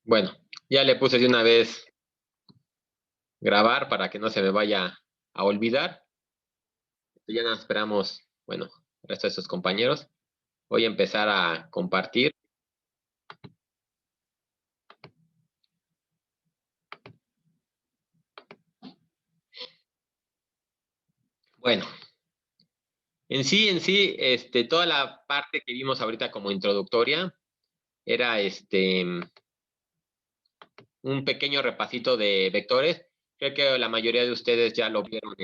Bueno, ya le puse de una vez grabar para que no se me vaya a olvidar. Ya nada, esperamos, bueno, el resto de sus compañeros. Voy a empezar a compartir. Bueno, toda la parte que vimos ahorita como introductoria era un pequeño repasito de vectores. Creo que la mayoría de ustedes ya lo vieron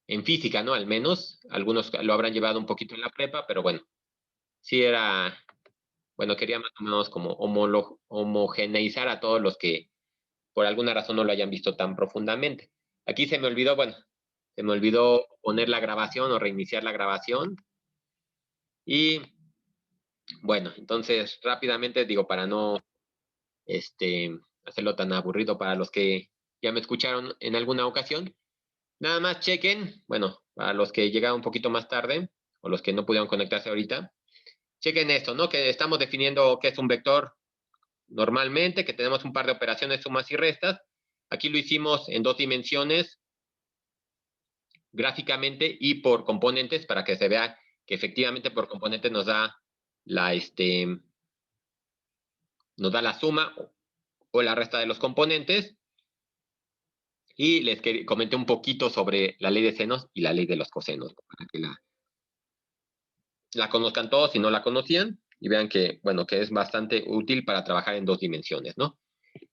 en física, ¿no? Al menos, algunos lo habrán llevado un poquito en la prepa, pero bueno, sí era, bueno, quería más o menos como homogeneizar a todos los que por alguna razón no lo hayan visto tan profundamente. Aquí se me olvidó, bueno, se me olvidó poner la grabación o reiniciar la grabación. Y bueno, entonces rápidamente digo, para no hacerlo tan aburrido para los que ya me escucharon en alguna ocasión, nada más chequen, bueno, para los que llegaron un poquito más tarde o los que no pudieron conectarse ahorita, chequen esto, ¿no? Que estamos definiendo qué es un vector normalmente, que tenemos un par de operaciones sumas y restas. Aquí lo hicimos en 2 dimensiones, gráficamente y por componentes, para que se vea que efectivamente por componentes nos da la, nos da la suma o la resta de los componentes. Y les comenté un poquito sobre la ley de senos y la ley de los cosenos, para que la conozcan todos si no la conocían y vean que, bueno, que es bastante útil para trabajar en 2 dimensiones, ¿no?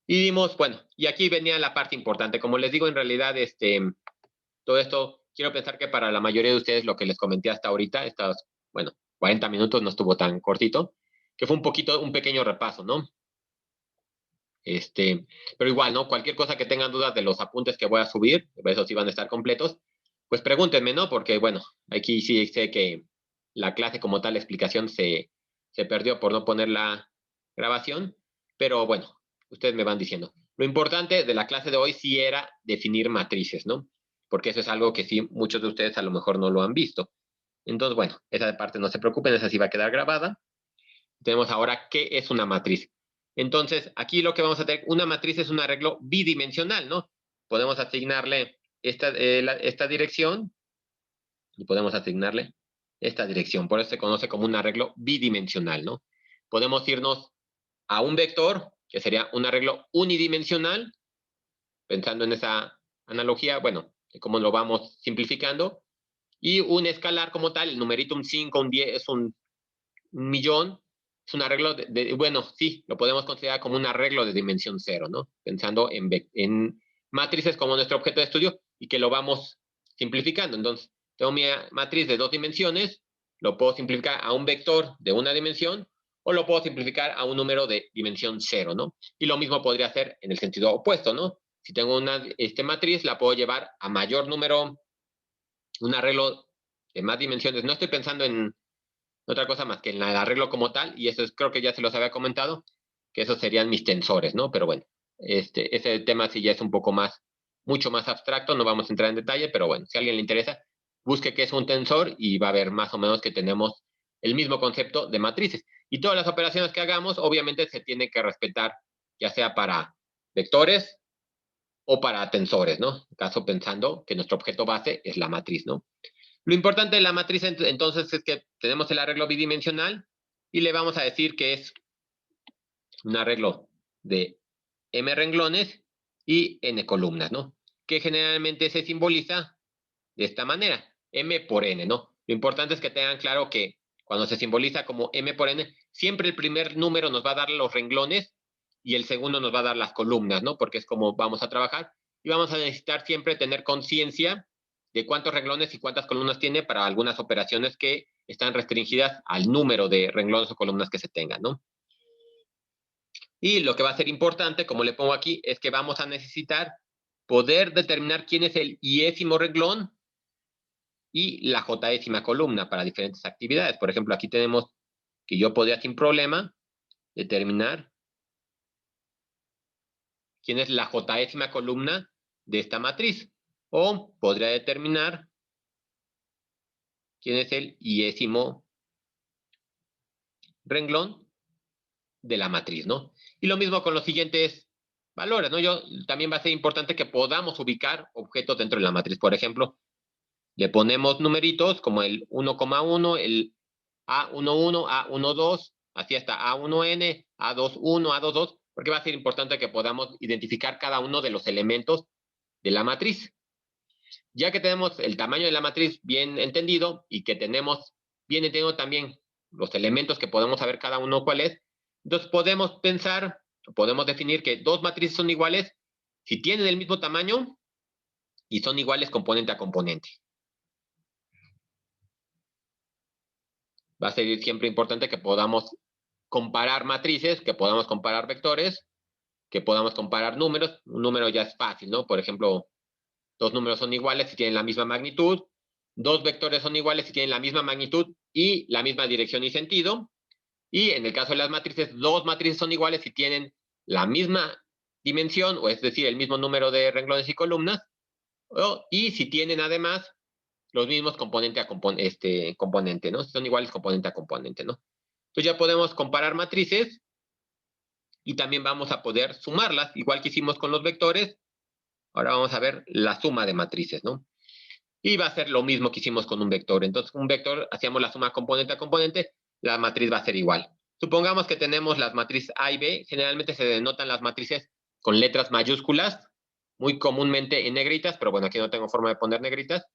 Y dimos, bueno, y aquí venía la parte importante. Como les digo, en realidad, todo esto, quiero pensar que para la mayoría de ustedes lo que les comenté hasta ahorita, estas, bueno, 40 minutos no estuvo tan cortito, que fue un pequeño repaso, ¿no? Pero igual, ¿no? Cualquier cosa que tengan dudas de los apuntes que voy a subir, esos sí van a estar completos, pues pregúntenme, ¿no? Porque, bueno, aquí sí sé que la clase como tal, la explicación se perdió por no poner la grabación, pero bueno, ustedes me van diciendo. Lo importante de la clase de hoy sí era definir matrices, ¿no? Porque eso es algo que sí muchos de ustedes a lo mejor no lo han visto. Entonces, bueno, esa parte no se preocupen, esa sí va a quedar grabada. Tenemos ahora qué es una matriz. Entonces, aquí lo que vamos a tener, una matriz es un arreglo bidimensional, ¿no? Podemos asignarle esta dirección y podemos asignarle esta dirección. Por eso se conoce como un arreglo bidimensional, ¿no? Podemos irnos a un vector, que sería un arreglo unidimensional, pensando en esa analogía, bueno, de cómo lo vamos simplificando, y un escalar como tal, el numerito un 5, un 10, es un millón, es un arreglo bueno, sí, lo podemos considerar como un arreglo de dimensión cero, ¿no? Pensando en matrices como nuestro objeto de estudio y que lo vamos simplificando. Entonces, tengo mi matriz de 2 dimensiones, lo puedo simplificar a un vector de una dimensión o lo puedo simplificar a un número de dimensión cero, ¿no? Y lo mismo podría hacer en el sentido opuesto, ¿no? Si tengo una matriz, la puedo llevar a mayor número, un arreglo de más dimensiones. No estoy pensando en otra cosa más que en el arreglo como tal, y eso es, creo que ya se los había comentado, que esos serían mis tensores, ¿no? Pero bueno, ese tema sí ya es un poco más, mucho más abstracto, no vamos a entrar en detalle, pero bueno, si a alguien le interesa, busque qué es un tensor y va a ver más o menos que tenemos el mismo concepto de matrices. Y todas las operaciones que hagamos, obviamente se tiene que respetar, ya sea para vectores o para tensores, ¿no? En caso pensando que nuestro objeto base es la matriz, ¿no? Lo importante de la matriz entonces es que tenemos el arreglo bidimensional y le vamos a decir que es un arreglo de m renglones y n columnas, ¿no? Que generalmente se simboliza de esta manera, m por n, ¿no? Lo importante es que tengan claro que cuando se simboliza como m por n, siempre el primer número nos va a dar los renglones y el segundo nos va a dar las columnas, ¿no? Porque es como vamos a trabajar y vamos a necesitar siempre tener conciencia de cuántos renglones y cuántas columnas tiene para algunas operaciones que están restringidas al número de renglones o columnas que se tengan, ¿no? Y lo que va a ser importante, como le pongo aquí, es que vamos a necesitar poder determinar quién es el iésimo renglón y la j-ésima columna para diferentes actividades. Por ejemplo, aquí tenemos que yo podría sin problema determinar quién es la j-ésima columna de esta matriz. O podría determinar quién es el iésimo renglón de la matriz, ¿no? Y lo mismo con los siguientes valores, ¿no? También va a ser importante que podamos ubicar objetos dentro de la matriz. Por ejemplo, le ponemos numeritos como el 1,1, el A11, A12, así hasta A1N, A21, A22, porque va a ser importante que podamos identificar cada uno de los elementos de la matriz. Ya que tenemos el tamaño de la matriz bien entendido y que tenemos bien entendido también los elementos que podemos saber cada uno cuál es, entonces podemos pensar, podemos definir que dos matrices son iguales si tienen el mismo tamaño y son iguales componente a componente. Va a ser siempre importante que podamos comparar matrices, que podamos comparar vectores, que podamos comparar números. Un número ya es fácil, ¿no? Por ejemplo, dos números son iguales si tienen la misma magnitud, dos vectores son iguales si tienen la misma magnitud y la misma dirección y sentido. Y en el caso de las matrices, dos matrices son iguales si tienen la misma dimensión, o es decir, el mismo número de renglones y columnas, y si tienen además los mismos componente a componente, ¿no? Son iguales componente a componente, ¿no? Entonces ya podemos comparar matrices y también vamos a poder sumarlas, igual que hicimos con los vectores. Ahora vamos a ver la suma de matrices, ¿no? Y va a ser lo mismo que hicimos con un vector. Entonces, un vector, hacíamos la suma componente a componente, la matriz va a ser igual. Supongamos que tenemos las matrices A y B. Generalmente se denotan las matrices con letras mayúsculas, muy comúnmente en negritas, pero bueno, aquí no tengo forma de poner negritas.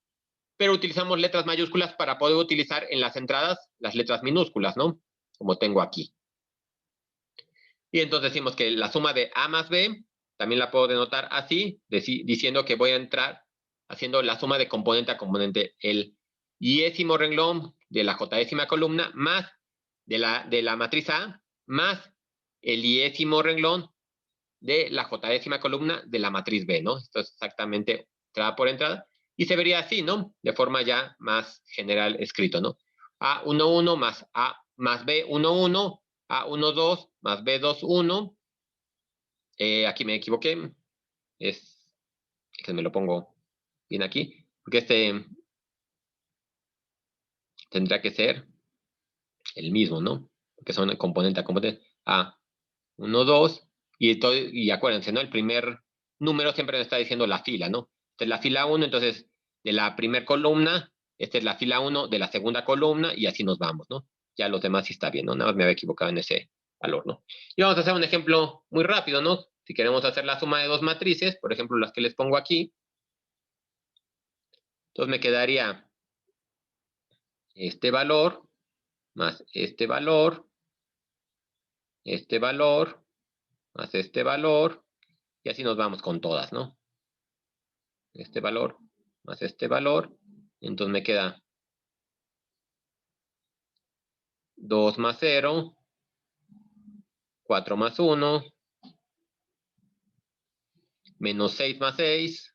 Pero utilizamos letras mayúsculas para poder utilizar en las entradas las letras minúsculas, ¿no? Como tengo aquí. Y entonces decimos que la suma de A más B también la puedo denotar así, diciendo que voy a entrar haciendo la suma de componente a componente. El iésimo renglón de la jésima columna más de la matriz A más el iésimo renglón de la jésima columna de la matriz B, ¿no? Esto es exactamente entrada por entrada. Y se vería así, ¿no? De forma ya más general escrito, ¿no? A11 más A más B11, A12 más B21. Aquí me equivoqué. Es que me lo pongo bien aquí. Porque tendrá que ser el mismo, ¿no? Porque son componente a componente. A12. Y acuérdense, ¿no? El primer número siempre nos está diciendo la fila, ¿no? Esta es la fila 1, entonces de la primera columna, esta es la fila 1 de la segunda columna y así nos vamos, ¿no? Ya los demás sí está bien, ¿no? Nada más me había equivocado en ese valor, ¿no? Y vamos a hacer un ejemplo muy rápido, ¿no? Si queremos hacer la suma de dos matrices, por ejemplo, las que les pongo aquí, entonces me quedaría este valor más este valor más este valor, y así nos vamos con todas, ¿no? Este valor más este valor, entonces me queda 2 más 0, 4 más 1, menos 6 más 6,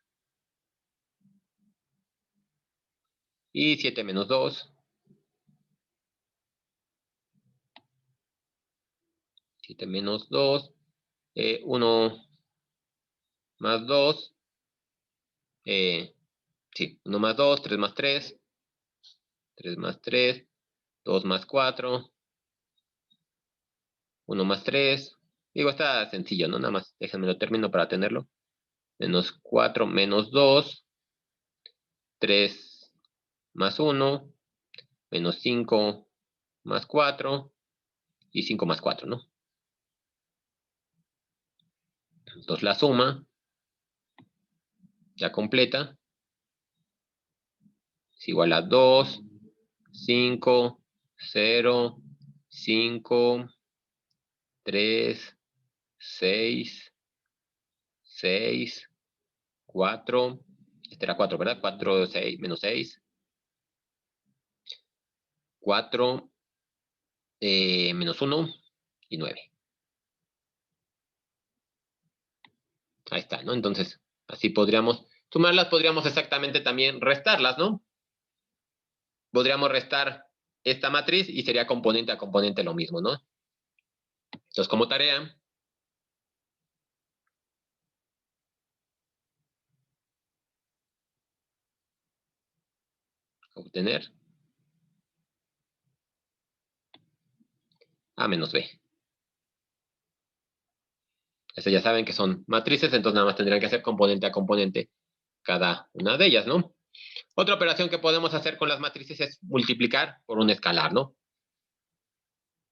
y 7 menos 2, 7 menos 2, 1 más 2, sí, 1 más 2, 3 más 3, 3 más 3, 2 más 4, 1 más 3. Digo, está sencillo, ¿no? Nada más, déjenme lo termino para tenerlo. Menos 4 menos 2, 3 más 1, menos 5 más 4 y 5 más 4, ¿no? Entonces la suma ya completa es igual a 2, 5, 0, 5, 3, 6, 6, 4. Este era 4, ¿verdad? 4, 6, menos 6. 4, menos 1 y 9. Ahí está, ¿no? Entonces, así podríamos sumarlas, podríamos exactamente también restarlas, ¿no? Podríamos restar esta matriz y sería componente a componente lo mismo, ¿no? Entonces, como tarea, obtener A menos B. Eso ya saben que son matrices, entonces nada más tendrían que hacer componente a componente cada una de ellas, ¿no? Otra operación que podemos hacer con las matrices es multiplicar por un escalar, ¿no?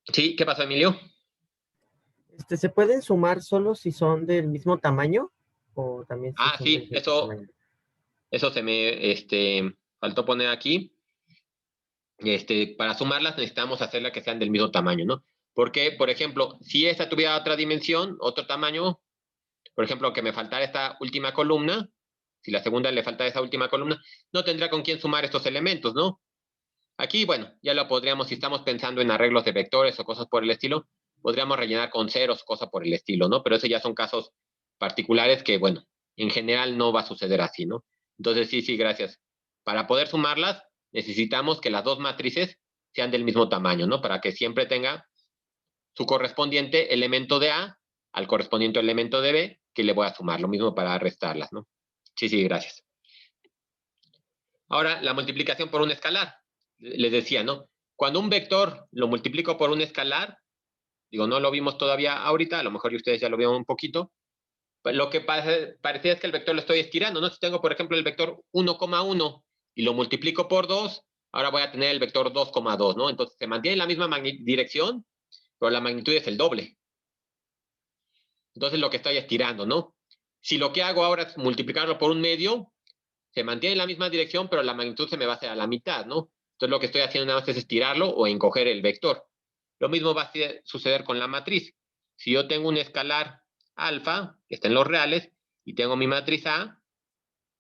¿Sí? ¿Qué pasó, Emilio? ¿Se pueden sumar solo si son del mismo tamaño o también si Ah, son de sí, diferente eso, tamaño? eso se me faltó poner aquí. Para sumarlas necesitamos hacerla que sean del mismo tamaño, ¿no? Porque, por ejemplo, si esta tuviera otra dimensión, otro tamaño, por ejemplo, que me faltara esta última columna, si la segunda le falta esa última columna, no tendría con quién sumar estos elementos, ¿no? Aquí, bueno, ya lo podríamos, si estamos pensando en arreglos de vectores o cosas por el estilo, podríamos rellenar con ceros, cosas por el estilo, ¿no? Pero eso ya son casos particulares que, bueno, en general no va a suceder así, ¿no? Entonces, sí, sí, gracias. Para poder sumarlas, necesitamos que las dos matrices sean del mismo tamaño, ¿no? Para que siempre tenga su correspondiente elemento de A al correspondiente elemento de B, que le voy a sumar, lo mismo para restarlas, ¿no? Sí, sí, gracias. Ahora, la multiplicación por un escalar. Les decía, ¿no? Cuando un vector lo multiplico por un escalar, digo, no lo vimos todavía ahorita, a lo mejor ustedes ya lo vieron un poquito, lo que parecía es que el vector lo estoy estirando, ¿no? Si tengo, por ejemplo, el vector 1,1 y lo multiplico por 2, ahora voy a tener el vector 2,2, ¿no? Entonces se mantiene en la misma dirección, pero la magnitud es el doble. Entonces lo que estoy estirando, ¿no? Si lo que hago ahora es multiplicarlo por un medio, se mantiene en la misma dirección, pero la magnitud se me va a hacer a la mitad, ¿no? Entonces lo que estoy haciendo nada más es estirarlo o encoger el vector. Lo mismo va a suceder con la matriz. Si yo tengo un escalar alfa, que está en los reales, y tengo mi matriz A,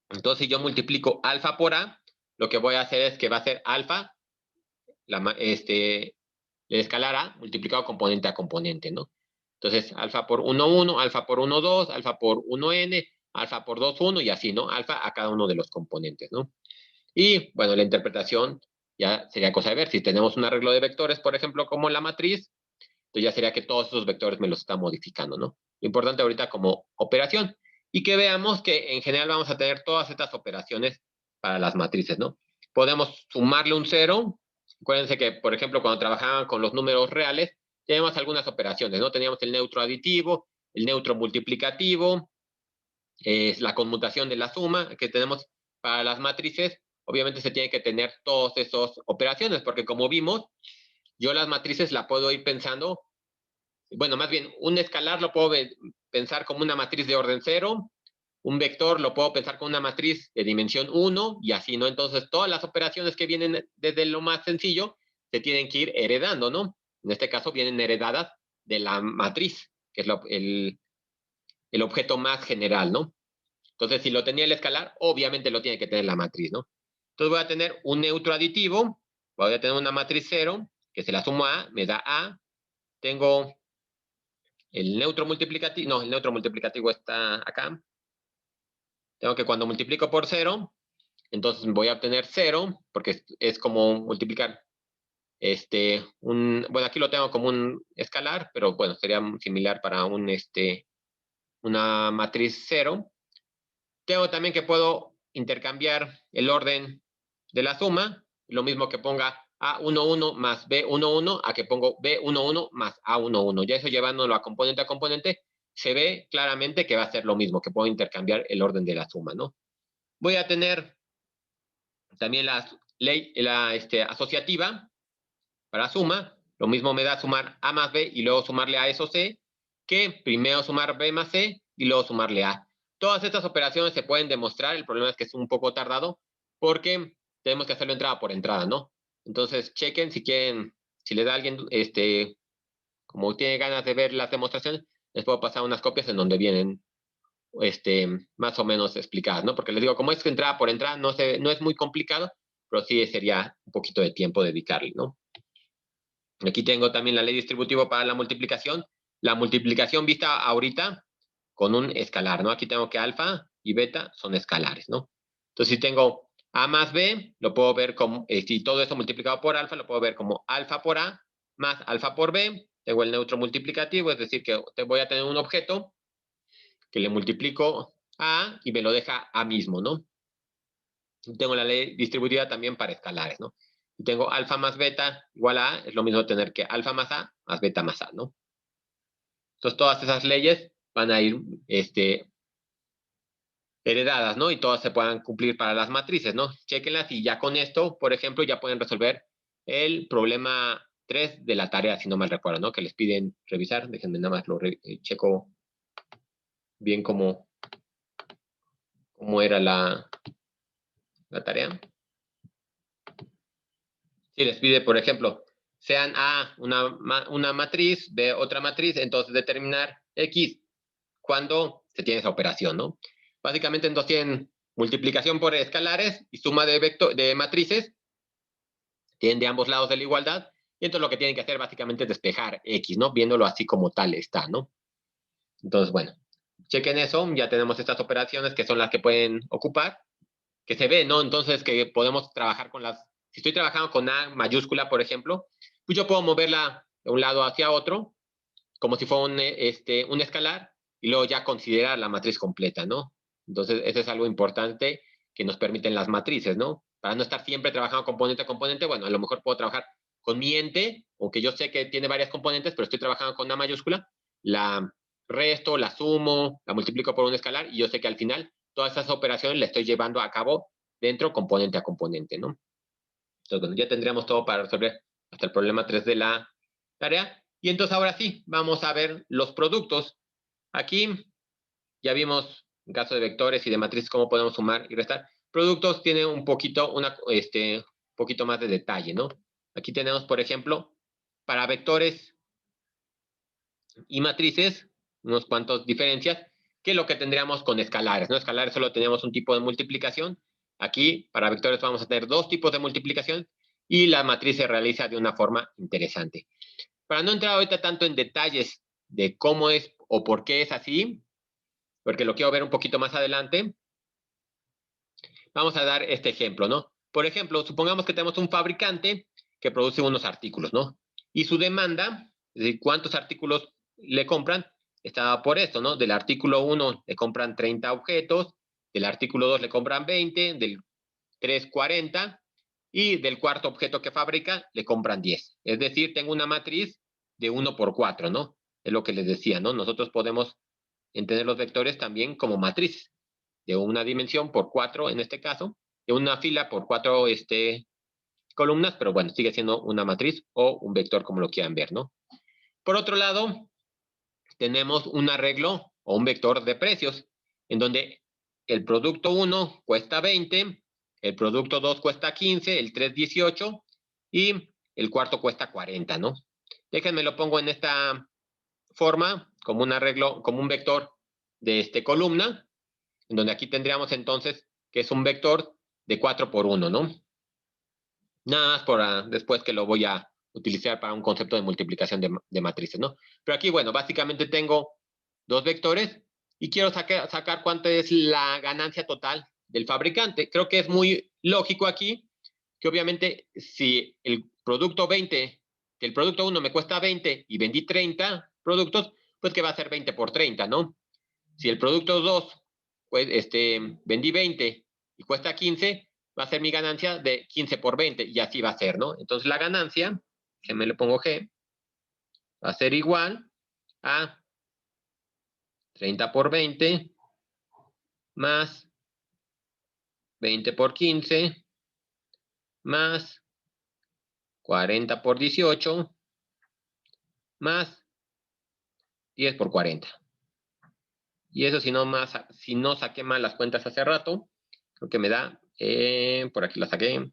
entonces si yo multiplico alfa por A, lo que voy a hacer es que va a ser alfa, el escalar A, multiplicado componente a componente, ¿no? Entonces, alfa por 1, 1, alfa por 1, 2, alfa por 1n, alfa por 2, 1, y así, ¿no? Alfa a cada uno de los componentes, ¿no? Y, bueno, la interpretación ya sería cosa de ver. Si tenemos un arreglo de vectores, por ejemplo, como la matriz, entonces ya sería que todos esos vectores me los está modificando, ¿no? Lo importante ahorita como operación. Y que veamos que en general vamos a tener todas estas operaciones para las matrices, ¿no? Podemos sumarle un cero. Acuérdense que, por ejemplo, cuando trabajaban con los números reales, tenemos algunas operaciones, ¿no? Teníamos el neutro aditivo, el neutro multiplicativo, la conmutación de la suma que tenemos para las matrices. Obviamente se tiene que tener todas esas operaciones, porque como vimos, yo las matrices la puedo ir pensando, bueno, más bien, un escalar lo puedo pensar como una matriz de orden 0, un vector lo puedo pensar como una matriz de dimensión 1 y así, ¿no? Entonces, todas las operaciones que vienen desde lo más sencillo se tienen que ir heredando, ¿no? En este caso vienen heredadas de la matriz, que es el objeto más general, ¿no? Entonces, si lo tenía el escalar, obviamente lo tiene que tener la matriz, ¿no? Entonces voy a tener un neutro aditivo, voy a tener una matriz 0, que se la sumo a A, me da A. Tengo el neutro multiplicativo, no, el neutro multiplicativo está acá. Tengo que cuando multiplico por 0, entonces voy a obtener 0, porque es como multiplicar bueno, aquí lo tengo como un escalar, pero bueno, sería similar para una matriz 0. Tengo también que puedo intercambiar el orden de la suma, lo mismo que ponga A11 más B11 a que pongo B11 más A11. Ya eso llevándolo a componente, se ve claramente que va a ser lo mismo, que puedo intercambiar el orden de la suma, ¿no? Voy a tener también la ley asociativa para suma. Lo mismo me da sumar A más B y luego sumarle a eso C, que primero sumar B más C y luego sumarle A. Todas estas operaciones se pueden demostrar, el problema es que es un poco tardado porque tenemos que hacerlo entrada por entrada, ¿no? Entonces, chequen si quieren, si les da alguien, como tiene ganas de ver las demostraciones, les puedo pasar unas copias en donde vienen más o menos explicadas, ¿no? Porque les digo, como es entrada por entrada, no es muy complicado, pero sí sería un poquito de tiempo dedicarle, ¿no? Aquí tengo también la ley distributiva para la multiplicación. La multiplicación vista ahorita con un escalar, ¿no? Aquí tengo que alfa y beta son escalares, ¿no? Entonces, si tengo A más B, lo puedo ver como, si todo esto multiplicado por alfa, lo puedo ver como alfa por A más alfa por B. Tengo el neutro multiplicativo, es decir, que voy a tener un objeto que le multiplico a y me lo deja a mismo, ¿no? Tengo la ley distributiva también para escalares, ¿no? Y tengo alfa más beta igual a, es lo mismo tener que alfa más a más beta más a, ¿no? Entonces, todas esas leyes van a ir heredadas, ¿no? Y todas se puedan cumplir para las matrices, ¿no? Chéquenlas y ya con esto, por ejemplo, ya pueden resolver el problema 3 de la tarea, si no mal recuerdo, ¿no? Que les piden revisar. Déjenme nada más lo checo bien cómo era la tarea. Si les pide, por ejemplo, sean A una matriz, B otra matriz, entonces determinar X cuando se tiene esa operación, ¿no? Básicamente entonces tienen multiplicación por escalares y suma de matrices, tienen de ambos lados de la igualdad, y entonces lo que tienen que hacer básicamente es despejar X, ¿no? Viéndolo así como tal está, ¿no? Entonces, bueno, chequen eso, ya tenemos estas operaciones que son las que pueden ocupar, que se ve, ¿no? Entonces que podemos trabajar con las, si estoy trabajando con A mayúscula, por ejemplo, pues yo puedo moverla de un lado hacia otro, como si fuera un escalar, y luego ya considerar la matriz completa, ¿no? Entonces, eso es algo importante que nos permiten las matrices, ¿no? Para no estar siempre trabajando componente a componente, bueno, a lo mejor puedo trabajar con mi ente, aunque yo sé que tiene varias componentes, pero estoy trabajando con A mayúscula, la resto, la sumo, la multiplico por un escalar, y yo sé que al final todas esas operaciones las estoy llevando a cabo dentro componente a componente, ¿no? Entonces, bueno, ya tendríamos todo para resolver hasta el problema 3 de la tarea. Y entonces ahora sí, vamos a ver los productos. Aquí ya vimos, en caso de vectores y de matrices, cómo podemos sumar y restar. Productos tiene un poquito, poquito más de detalle, ¿no? Aquí tenemos, por ejemplo, para vectores y matrices, unos cuantos diferencias, que lo que tendríamos con escalares, ¿no? Escalares solo tenemos un tipo de multiplicación. Aquí, para vectores, vamos a tener dos tipos de multiplicación y la matriz se realiza de una forma interesante. Para no entrar ahorita tanto en detalles de cómo es o por qué es así, porque lo quiero ver un poquito más adelante, vamos a dar este ejemplo, ¿no? Por ejemplo, supongamos que tenemos un fabricante que produce unos artículos, ¿no? Y su demanda, es decir, cuántos artículos le compran, está por esto, ¿no? Del artículo 1 le compran 30 objetos, del artículo 2 le compran 20, del 3 40 y del cuarto objeto que fabrica le compran 10. Es decir, tengo una matriz de 1 por 4, ¿no? Es lo que les decía, ¿no? Nosotros podemos entender los vectores también como matrices de una dimensión por 4 en este caso, de una fila por 4 columnas, pero bueno, sigue siendo una matriz o un vector como lo quieran ver, ¿no? Por otro lado, tenemos un arreglo o un vector de precios, en donde el producto 1 cuesta 20, el producto 2 cuesta 15, el 3 18 y el cuarto cuesta 40, ¿no? Déjenme lo pongo en esta forma, como un arreglo, como un vector de columna, en donde aquí tendríamos entonces que es un vector de 4 por 1, ¿no? Nada más por después que lo voy a utilizar para un concepto de multiplicación de matrices, ¿no? Pero aquí, bueno, básicamente tengo dos vectores y quiero sacar cuánto es la ganancia total del fabricante. Creo que es muy lógico aquí que obviamente si el producto 20, que el producto 1 me cuesta 20 y vendí 30 productos, pues que va a ser 20 por 30, ¿no? Si el producto 2, pues vendí 20 y cuesta 15, va a ser mi ganancia de 15 por 20 y así va a ser, ¿no? Entonces la ganancia, que me le pongo G, va a ser igual a 30 por 20 más 20 por 15 más 40 por 18 más 10 por 40. Y eso si no saqué mal las cuentas hace rato, creo que me da, por aquí la saqué,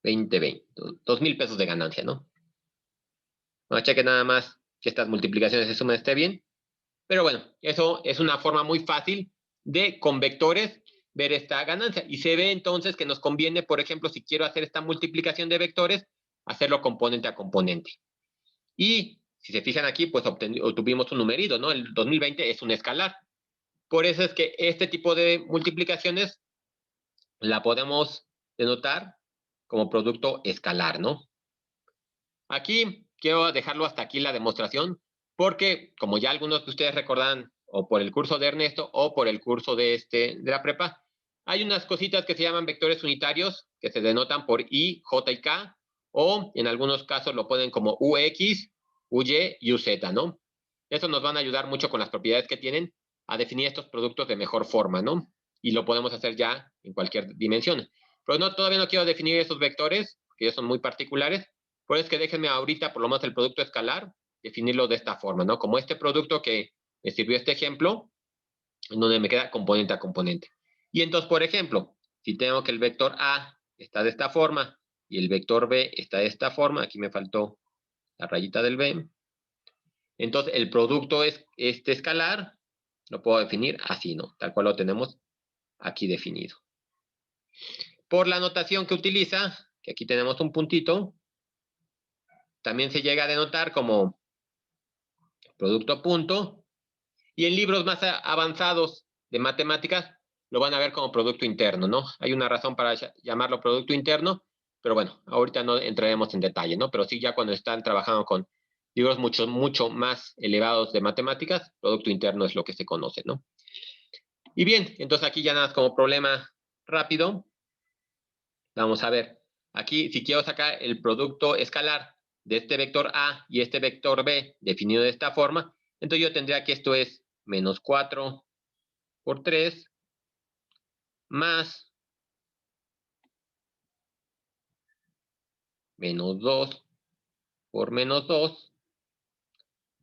2,000 pesos de ganancia, ¿no? No cheque nada más que estas multiplicaciones se sumen esté bien. Pero bueno, eso es una forma muy fácil de con vectores ver esta ganancia. Y se ve entonces que nos conviene, por ejemplo, si quiero hacer esta multiplicación de vectores, hacerlo componente a componente. Y si se fijan aquí, pues obtuvimos un numerito, ¿no? El 2020 es un escalar. Por eso es que este tipo de multiplicaciones la podemos denotar como producto escalar, ¿no? Aquí quiero dejarlo hasta aquí la demostración, porque como ya algunos de ustedes recordarán, o por el curso de Ernesto o por el curso de la prepa, hay unas cositas que se llaman vectores unitarios que se denotan por I, J y K, o en algunos casos lo ponen como UX, UY y UZ, ¿no? Eso nos van a ayudar mucho con las propiedades que tienen a definir estos productos de mejor forma, ¿no? Y lo podemos hacer ya en cualquier dimensión. Pero no, todavía no quiero definir esos vectores, que ellos son muy particulares. Por eso es que déjenme ahorita, por lo menos el producto escalar, definirlo de esta forma, ¿no? Como este producto que me sirvió este ejemplo, en donde me queda componente a componente. Y entonces, por ejemplo, si tengo que el vector A está de esta forma y el vector B está de esta forma, aquí me faltó la rayita del B, entonces el producto es este escalar, lo puedo definir así, ¿no? Tal cual lo tenemos aquí definido. Por la notación que utiliza, que aquí tenemos un puntito, también se llega a denotar como producto punto, y en libros más avanzados de matemáticas lo van a ver como producto interno, ¿no? Hay una razón para llamarlo producto interno, pero bueno, ahorita no entraremos en detalle, ¿no? Pero sí, ya cuando están trabajando con libros mucho más elevados de matemáticas, producto interno es lo que se conoce, ¿no? Y bien, entonces aquí ya nada más como problema rápido. Vamos a ver, aquí si quiero sacar el producto escalar de este vector A y este vector B definido de esta forma, entonces yo tendría que esto es menos 4 por 3 más menos 2 por menos 2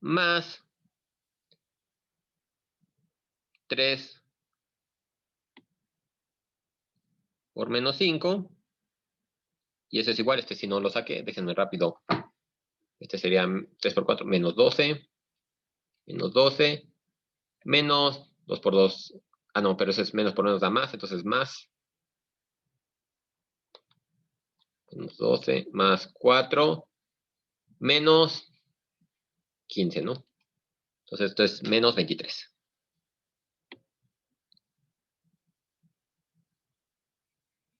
más 3 por menos 5. Y eso es igual, este si no lo saqué, déjenme rápido. Este sería 3 por 4 menos 12, menos 12, menos 2 por 2. Ah, no, pero eso es menos por menos da más, entonces más. Menos 12 más 4 menos 15, ¿no? Entonces esto es menos 23.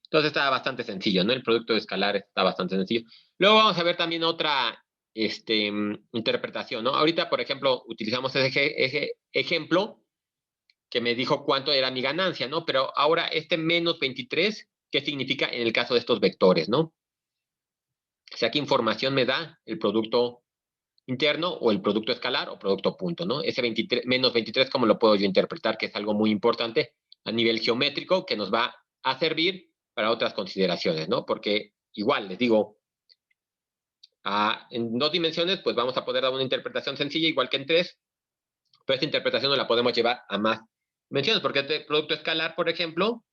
Entonces está bastante sencillo, ¿no? El producto escalar está bastante sencillo. Luego vamos a ver también otra interpretación, ¿no? Ahorita, por ejemplo, utilizamos ese ejemplo que me dijo cuánto era mi ganancia, ¿no? Pero ahora este menos 23, ¿qué significa en el caso de estos vectores, ¿no? O sea, ¿qué información me da el producto interno o el producto escalar o producto punto, ¿no? Ese 23, menos 23, ¿cómo lo puedo yo interpretar? Que es algo muy importante a nivel geométrico que nos va a servir para otras consideraciones, ¿no? Porque igual, les digo, en 2 dimensiones, pues vamos a poder dar una interpretación sencilla, igual que en 3, pero esta interpretación no la podemos llevar a más dimensiones, porque este producto escalar, por ejemplo,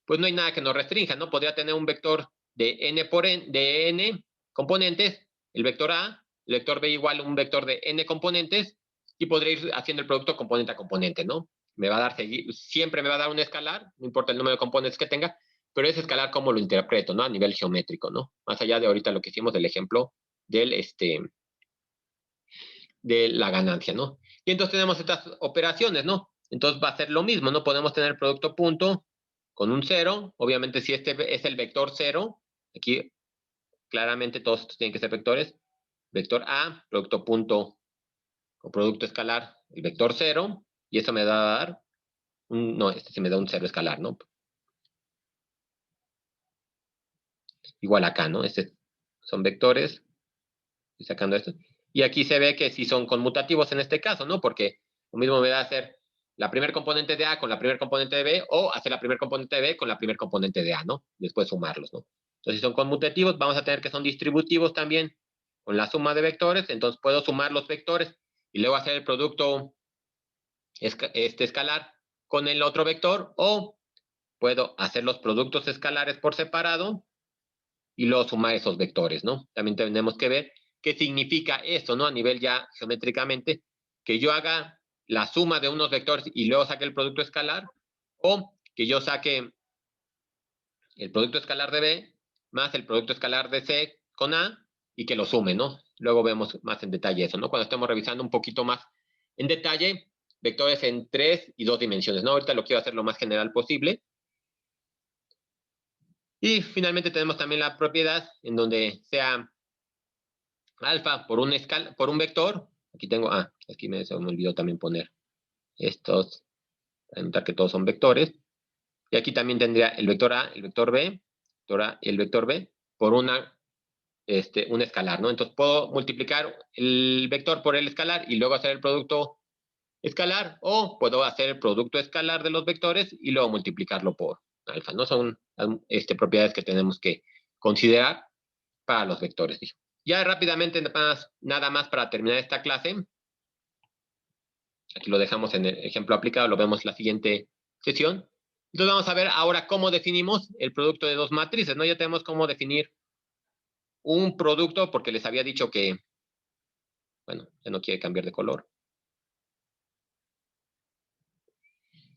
pues no hay nada que nos restrinja, ¿no? Podría tener un vector de n por n, de n componentes, el vector A, el vector B igual un vector de n componentes, y podría ir haciendo el producto componente a componente, ¿no? Me va a dar, siempre me va a dar un escalar, no importa el número de componentes que tenga, pero ese escalar cómo lo interpreto, ¿no? A nivel geométrico, ¿no? Más allá de ahorita lo que hicimos del ejemplo del, de la ganancia, ¿no? Y entonces tenemos estas operaciones, ¿no? Entonces va a ser lo mismo, ¿no? Podemos tener producto punto con un 0. Obviamente, si este es el vector 0, aquí claramente todos estos tienen que ser vectores. Vector A, producto punto o producto escalar, el vector 0, y eso me va a dar no, este sí me da un 0 escalar, ¿no? Igual acá, ¿no? Son vectores, estoy sacando esto. Y aquí se ve que si son conmutativos en este caso, ¿no? Porque lo mismo me da hacer la primer componente de A con la primer componente de B, o hacer la primer componente de B con la primer componente de A, ¿no? Después sumarlos, ¿no? Entonces, si son conmutativos, vamos a tener que son distributivos también con la suma de vectores. Entonces, puedo sumar los vectores y luego hacer el producto escalar con el otro vector, o puedo hacer los productos escalares por separado y luego sumar esos vectores, ¿no? También tenemos que ver qué significa esto, ¿no? A nivel ya geométricamente, que yo haga la suma de unos vectores y luego saque el producto escalar, o que yo saque el producto escalar de B más el producto escalar de C con A y que lo sume, ¿no? Luego vemos más en detalle eso, ¿no? Cuando estemos revisando un poquito más en detalle, vectores en 3 y 2 dimensiones, ¿no? Ahorita lo quiero hacer lo más general posible. Y finalmente tenemos también la propiedad en donde sea alfa por un vector. Aquí tengo, aquí se me olvidó también poner estos, para notar que todos son vectores. Y aquí también tendría el vector A, el vector B, vector A y el vector B, por una un escalar, ¿no? Entonces puedo multiplicar el vector por el escalar y luego hacer el producto escalar, o puedo hacer el producto escalar de los vectores y luego multiplicarlo por alfa, ¿no? Son propiedades que tenemos que considerar para los vectores. Ya rápidamente, nada más para terminar esta clase. Aquí lo dejamos en el ejemplo aplicado, lo vemos en la siguiente sesión. Entonces vamos a ver ahora cómo definimos el producto de dos matrices, ¿no? Ya tenemos cómo definir un producto, porque les había dicho que, bueno, ya no quiere cambiar de color.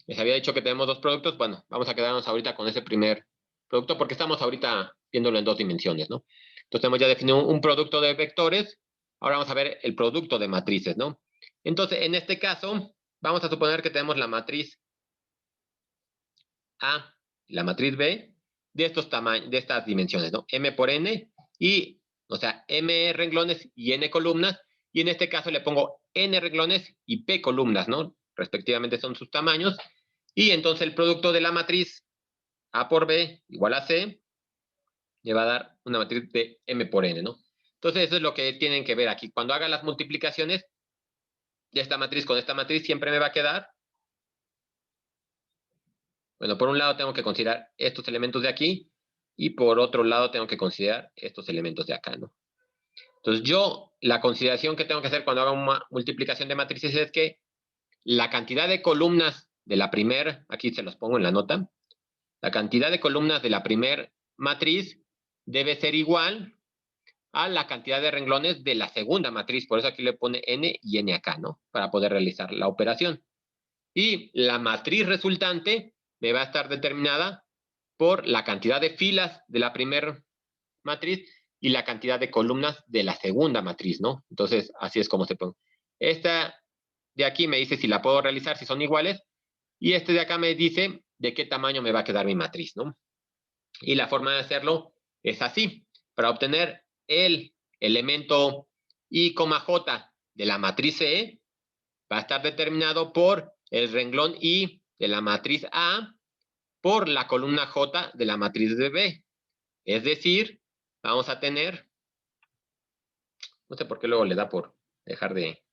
Les había dicho que tenemos dos productos. Bueno, vamos a quedarnos ahorita con ese primer producto porque estamos ahorita viéndolo en dos dimensiones, ¿no? Entonces hemos ya definido un producto de vectores. Ahora vamos a ver el producto de matrices, ¿no? Entonces, en este caso, vamos a suponer que tenemos la matriz A y la matriz B de estas dimensiones, ¿no? M por N y, o sea, M renglones y N columnas. Y en este caso le pongo N renglones y P columnas, ¿no? Respectivamente son sus tamaños. Y entonces el producto de la matriz A por B igual a C le va a dar una matriz de M por N, ¿no? Entonces eso es lo que tienen que ver aquí. Cuando haga las multiplicaciones de esta matriz con esta matriz siempre me va a quedar. Bueno, por un lado tengo que considerar estos elementos de aquí y por otro lado tengo que considerar estos elementos de acá, ¿no? Entonces la consideración que tengo que hacer cuando haga una multiplicación de matrices es que la cantidad de columnas de la primera, aquí se los pongo en la nota, la cantidad de columnas de la primera matriz debe ser igual a la cantidad de renglones de la segunda matriz. Por eso aquí le pone N y N acá, ¿no? Para poder realizar la operación. Y la matriz resultante me va a estar determinada por la cantidad de filas de la primera matriz y la cantidad de columnas de la segunda matriz, ¿no? Entonces, así es como se pone. Esta de aquí me dice si la puedo realizar, si son iguales, y este de acá me dice de qué tamaño me va a quedar mi matriz, ¿no? Y la forma de hacerlo es así. Para obtener el elemento I, J de la matriz C, va a estar determinado por el renglón I de la matriz A por la columna J de la matriz de B. Es decir, vamos a tener, no sé por qué luego le da por dejar de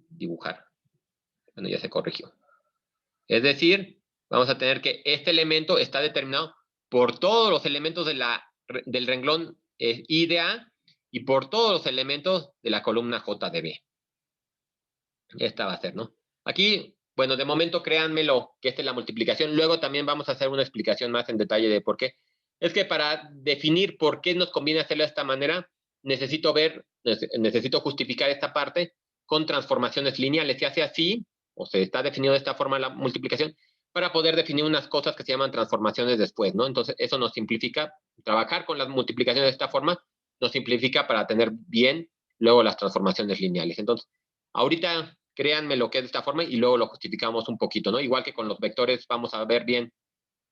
dibujar. Bueno, ya se corrigió. Es decir, vamos a tener que este elemento está determinado por todos los elementos del renglón I de A y por todos los elementos de la columna J de B. Esta va a ser, ¿no? Aquí, bueno, de momento créanmelo que esta es la multiplicación. Luego también vamos a hacer una explicación más en detalle de por qué. Es que para definir por qué nos conviene hacerlo de esta manera, necesito justificar esta parte con transformaciones lineales. Se hace así, o se está definido de esta forma la multiplicación, para poder definir unas cosas que se llaman transformaciones después, ¿no? Entonces, eso nos simplifica. Trabajar con las multiplicaciones de esta forma nos simplifica para tener bien luego las transformaciones lineales. Entonces, ahorita créanme lo que es de esta forma y luego lo justificamos un poquito, ¿no? Igual que con los vectores vamos a ver bien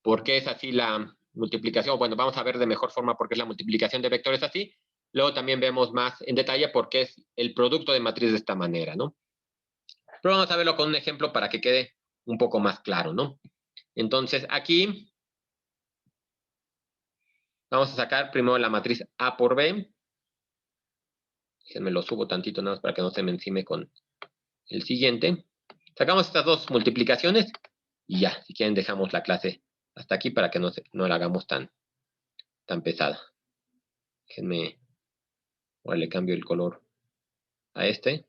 por qué es así la multiplicación. Bueno, vamos a ver de mejor forma por qué es la multiplicación de vectores así. Luego también vemos más en detalle por qué es el producto de matriz de esta manera, ¿no? Pero vamos a verlo con un ejemplo para que quede un poco más claro, ¿no? Entonces, aquí vamos a sacar primero la matriz A por B. Déjenme lo subo tantito nada más para que no se me encime con el siguiente. Sacamos estas dos multiplicaciones y ya, si quieren dejamos la clase hasta aquí para que no la hagamos tan pesada. Déjenme, ahora le cambio el color a este.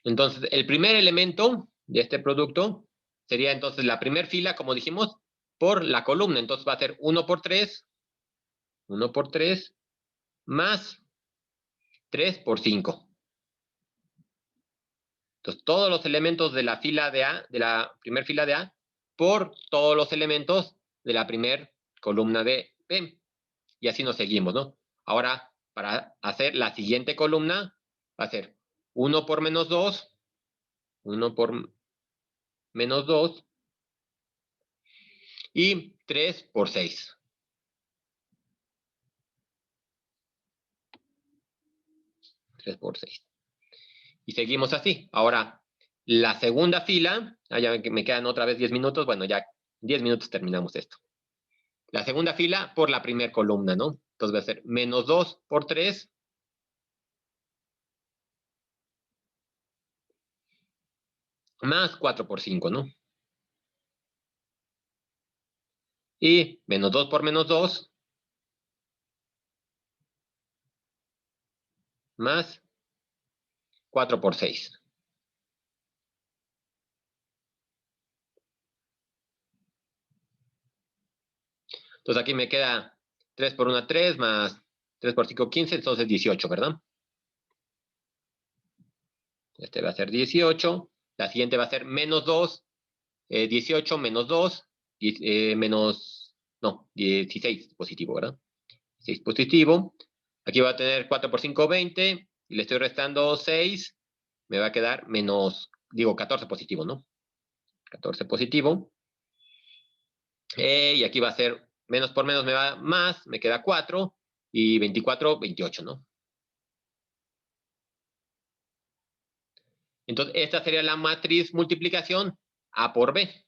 Entonces, el primer elemento de este producto sería entonces la primera fila, como dijimos, por la columna. Entonces va a ser 1 por 3 más 3 por 5. Entonces, todos los elementos de la fila de A, de la primera fila de A, por todos los elementos de la primera columna de B. Y así nos seguimos, ¿no? Ahora, para hacer la siguiente columna, va a ser 1 por menos 2, 1 por menos 2 y 3 por 6. Y seguimos así. Ahora, la segunda fila, ya me quedan otra vez 10 minutos, bueno, ya 10 minutos terminamos esto. La segunda fila por la primera columna, ¿no? Entonces va a ser menos 2 por 3. Más 4 por 5, ¿no? Y menos 2 por menos 2. Más 4 por 6. Entonces aquí me queda 3 por 1, 3, más 3 por 5, 15, entonces 18, ¿verdad? Este va a ser 18. La siguiente va a ser menos 2, 18 menos 2, menos, no, 16 positivo, ¿verdad? 6 positivo. Aquí va a tener 4 por 5, 20. Y le estoy restando 6. Me va a quedar menos, digo, 14 positivo, ¿no? 14 positivo. Y aquí va a ser menos por menos me va más, me queda 4. Y 24, 28, ¿no? Entonces, esta sería la matriz multiplicación A por B.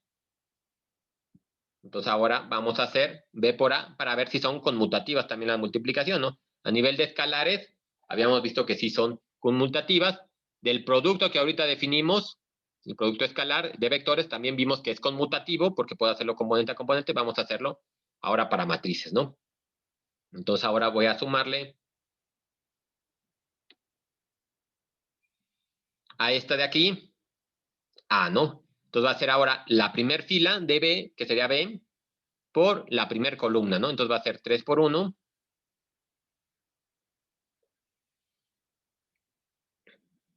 Entonces, ahora vamos a hacer B por A para ver si son conmutativas también la multiplicación, ¿no? A nivel de escalares, habíamos visto que sí son conmutativas. Del producto que ahorita definimos, el producto escalar de vectores, también vimos que es conmutativo porque puedo hacerlo componente a componente. Vamos a hacerlo ahora para matrices, ¿no? Entonces, ahora voy a sumarle a esta de aquí A, ¿no? Entonces va a ser ahora la primer fila de B, que sería B, por la primer columna, ¿no? Entonces va a ser 3 por 1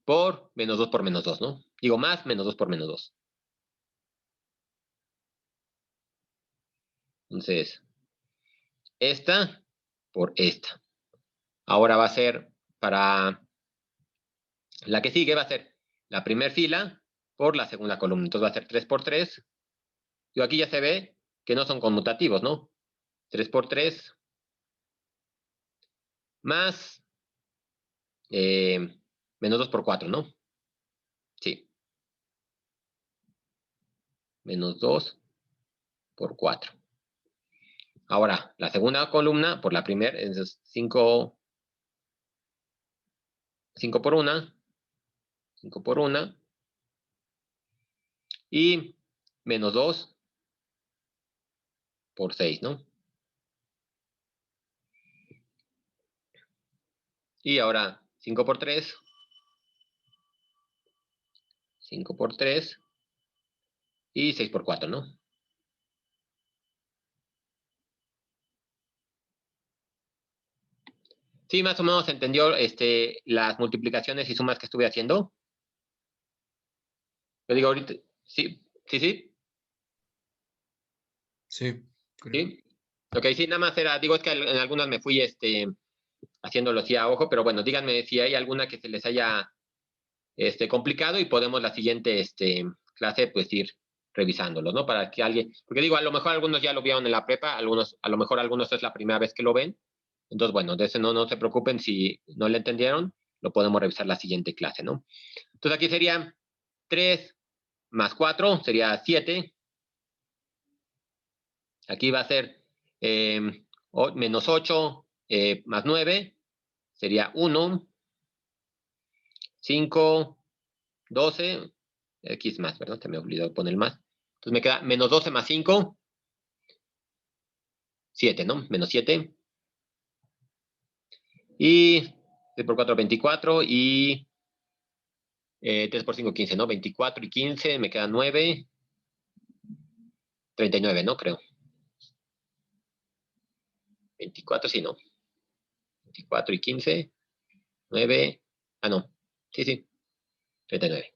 por menos 2 por menos 2, ¿no? Digo más menos 2 por menos 2. Entonces, esta por esta. Ahora va a ser para la que sigue, va a ser la primera fila por la segunda columna. Entonces va a ser 3 por 3. Y aquí ya se ve que no son conmutativos, ¿no? 3 por 3 más menos 2 por 4, ¿no? Sí. Menos 2 por 4. Ahora, la segunda columna por la primera es 5 por 1. 5 por 1. Y menos 2 por 6, ¿no? Y ahora 5 por 3. 5 por 3. Y 6 por 4, ¿no? Sí, más o menos entendió las multiplicaciones y sumas que estuve haciendo. Yo digo ahorita, sí, sí, sí. Sí, creo. Sí. Ok, sí, nada más era, digo, es que en algunas me fui haciéndolo así a ojo, pero bueno, díganme si hay alguna que se les haya complicado y podemos la siguiente clase pues ir revisándolo, ¿no? Para que alguien, porque digo, a lo mejor algunos ya lo vieron en la prepa, algunos, a lo mejor algunos es la primera vez que lo ven. Entonces, bueno, de eso no se preocupen si no le entendieron, lo podemos revisar la siguiente clase, ¿no? Entonces aquí sería 3 más 4, sería 7. Aquí va a ser menos 8 más 9, sería 1. 5, 12, X más, ¿verdad? Se me olvidó poner el más. Entonces me queda menos 12 más 5, 7, ¿no? Menos 7. Y 3 por 4, 24. Y 3 por 5, 15, ¿no? 24 y 15, me queda 9. 39, ¿no? Creo. 24, sí, ¿no? 24 y 15, 9. Ah, no. Sí, sí. 39.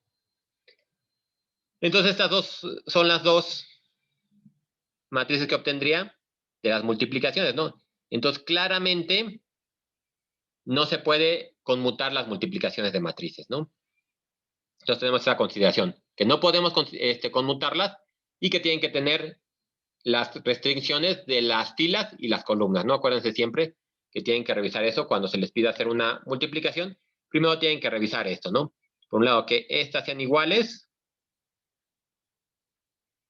Entonces estas dos son las dos matrices que obtendría de las multiplicaciones, ¿no? Entonces claramente no se puede conmutar las multiplicaciones de matrices, ¿no? Entonces tenemos esa consideración, que no podemos conmutarlas y que tienen que tener las restricciones de las filas y las columnas, ¿no? Acuérdense siempre que tienen que revisar eso cuando se les pide hacer una multiplicación. Primero tienen que revisar esto, ¿no? Por un lado, que estas sean iguales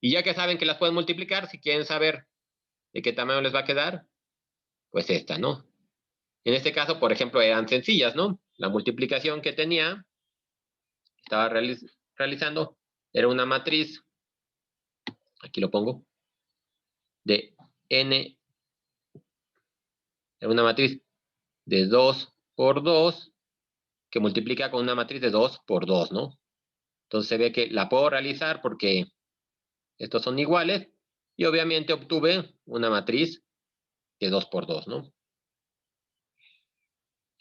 Y ya que saben que las pueden multiplicar, si quieren saber de qué tamaño les va a quedar, pues esta, ¿no? En este caso, por ejemplo, eran sencillas, ¿no? La multiplicación que tenía, estaba realizando, era una matriz, aquí lo pongo, de n, era una matriz de 2 por 2, que multiplica con una matriz de 2 por 2, ¿no? Entonces se ve que la puedo realizar porque estos son iguales, y obviamente obtuve una matriz de 2 por 2, ¿no?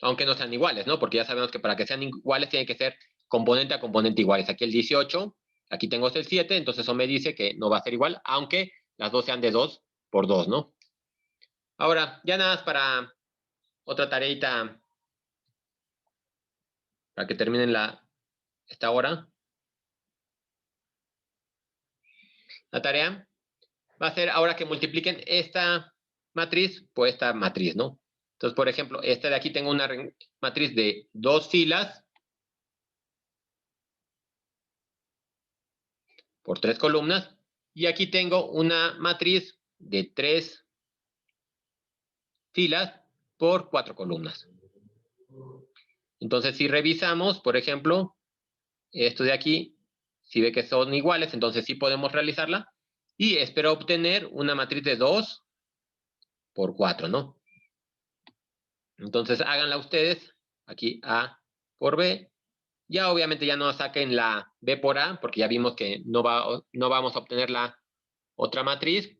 Aunque no sean iguales, ¿no? Porque ya sabemos que para que sean iguales tienen que ser componente a componente iguales. Aquí el 18, aquí tengo el 7, entonces eso me dice que no va a ser igual, aunque las dos sean de 2 por 2, ¿no? Ahora, ya nada más para otra tareita, para que terminen esta hora. La tarea va a ser ahora que multipliquen esta matriz por esta matriz, ¿no? Entonces, por ejemplo, esta de aquí tengo una matriz de 2 filas por 3 columnas, y aquí tengo una matriz de 3 filas por 4 columnas. Entonces, si revisamos, por ejemplo, esto de aquí, si ve que son iguales, entonces sí podemos realizarla, y espero obtener una matriz de 2 por 4, ¿no? Entonces, háganla ustedes, aquí A por B. Ya obviamente ya no saquen la B por A, porque ya vimos que no vamos a obtener la otra matriz.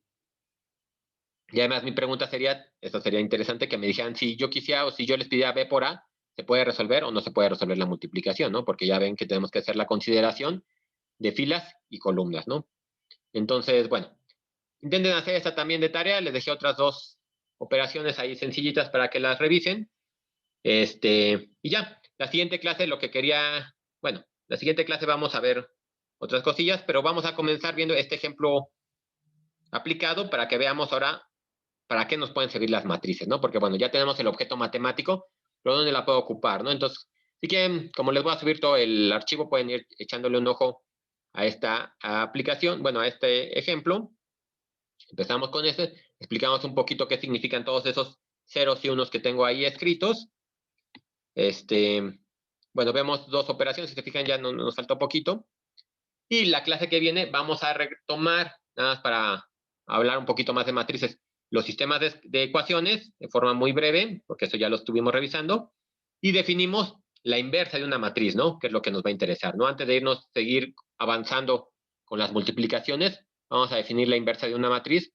Y además mi pregunta sería, esto sería interesante, que me dijeran si yo quisiera o si yo les pidiera B por A, ¿se puede resolver o no se puede resolver la multiplicación, ¿no? Porque ya ven que tenemos que hacer la consideración de filas y columnas, ¿no? Entonces, bueno, intenten hacer esta también de tarea. Les dejé otras 2 operaciones ahí sencillitas para que las revisen. Y ya, la siguiente clase lo que quería, bueno, la siguiente clase vamos a ver otras cosillas, pero vamos a comenzar viendo este ejemplo aplicado para que veamos ahora para qué nos pueden servir las matrices, ¿no? Porque, bueno, ya tenemos el objeto matemático, pero ¿dónde la puedo ocupar, no? Entonces, si quieren, como les voy a subir todo el archivo, pueden ir echándole un ojo a esta aplicación, bueno, a este ejemplo. Empezamos con este, explicamos un poquito qué significan todos esos ceros y unos que tengo ahí escritos. Bueno, vemos 2 operaciones, si se fijan ya nos faltó poquito. Y la clase que viene vamos a retomar, nada más para hablar un poquito más de matrices, los sistemas de ecuaciones de forma muy breve, porque eso ya lo estuvimos revisando, y definimos la inversa de una matriz, ¿no? Que es lo que nos va a interesar, ¿no? Antes de irnos, seguir avanzando con las multiplicaciones, vamos a definir la inversa de una matriz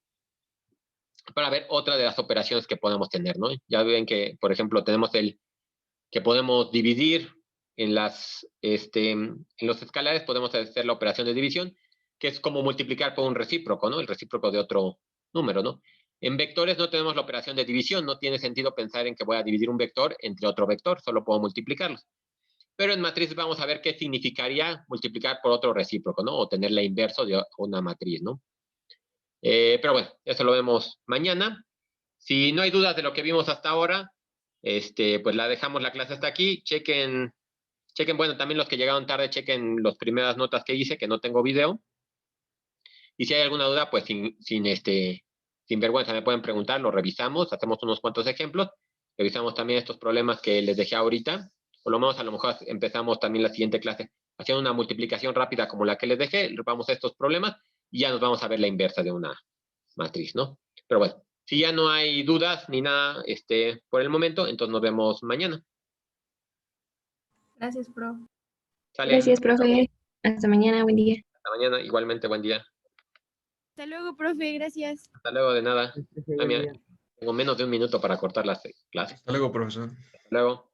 para ver otra de las operaciones que podemos tener, ¿no? Ya ven que, por ejemplo, tenemos que podemos dividir en los escalares, podemos hacer la operación de división, que es como multiplicar por un recíproco, ¿no? El recíproco de otro número, ¿no? En vectores no tenemos la operación de división, no tiene sentido pensar en que voy a dividir un vector entre otro vector, solo puedo multiplicarlos. Pero en matriz vamos a ver qué significaría multiplicar por otro recíproco, ¿no? O tener la inverso de una matriz, ¿no? Pero bueno, eso lo vemos mañana. Si no hay dudas de lo que vimos hasta ahora, pues la dejamos la clase hasta aquí. Chequen, bueno, también los que llegaron tarde, chequen las primeras notas que hice, que no tengo video. Y si hay alguna duda, pues sin vergüenza me pueden preguntar, lo revisamos, hacemos unos cuantos ejemplos, revisamos también estos problemas que les dejé ahorita. Por lo menos a lo mejor empezamos también la siguiente clase haciendo una multiplicación rápida como la que les dejé, vamos a estos problemas y ya nos vamos a ver la inversa de una matriz, ¿no? Pero bueno, si ya no hay dudas ni nada por el momento, entonces nos vemos mañana. Gracias, profe. ¿Sale? Gracias, profe. Hasta mañana, buen día. Hasta mañana, igualmente, buen día. Hasta luego, profe, gracias. Hasta luego, de nada. Buen día. Tengo menos de un minuto para cortar las clases. Hasta luego, profesor. Hasta luego.